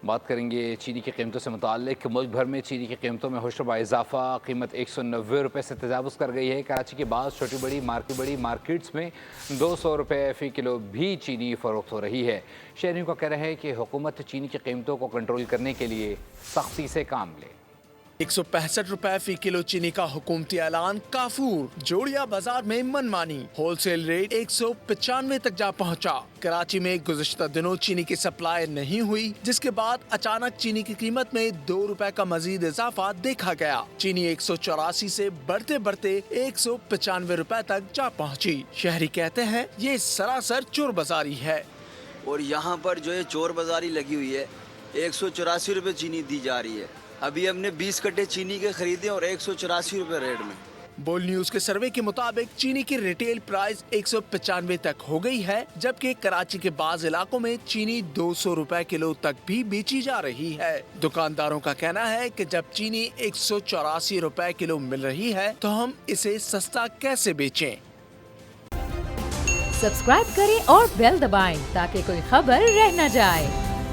بات کریں گے چینی کی قیمتوں سے متعلق۔ ملک بھر میں چینی کی قیمتوں میں ہوشربا اضافہ، قیمت 190 روپے سے تجاوز کر گئی ہے۔ کراچی کے بعض چھوٹی بڑی مارکیٹس میں 200 روپے فی کلو بھی چینی فروخت ہو رہی ہے۔ شہریوں کا کہنا ہے کہ حکومت چینی کی قیمتوں کو کنٹرول کرنے کے لیے سختی سے کام لے۔ 165 روپے فی کلو چینی کا حکومتی اعلان کافور۔ جوڑیا بازار میں من مانی، ہول سیل ریٹ 195 تک جا پہنچا۔ کراچی میں گزشتہ دنوں چینی کی سپلائی نہیں ہوئی، جس کے بعد اچانک چینی کی قیمت میں 2 روپے کا مزید اضافہ دیکھا گیا۔ چینی 184 سے بڑھتے 195 روپے تک جا پہنچی۔ شہری کہتے ہیں یہ سراسر چور بازاری ہے، اور یہاں پر جو ہے چور بازاری لگی ہوئی ہے۔ 184 روپے چینی دی جا رہی ہے۔ ابھی ہم نے 20 کٹے چینی کے خریدے اور 184 روپے ریٹ میں۔ بول نیوز کے سروے کے مطابق چینی کی ریٹیل پرائس 195 تک ہو گئی ہے، جبکہ کراچی کے بعض علاقوں میں چینی 200 روپے کلو تک بھی بیچی جا رہی ہے۔ دکانداروں کا کہنا ہے کہ جب چینی 184 روپے کلو مل رہی ہے تو ہم اسے سستا کیسے بیچیں؟ سبسکرائب کریں اور بیل دبائیں تاکہ کوئی خبر رہ نہ جائے۔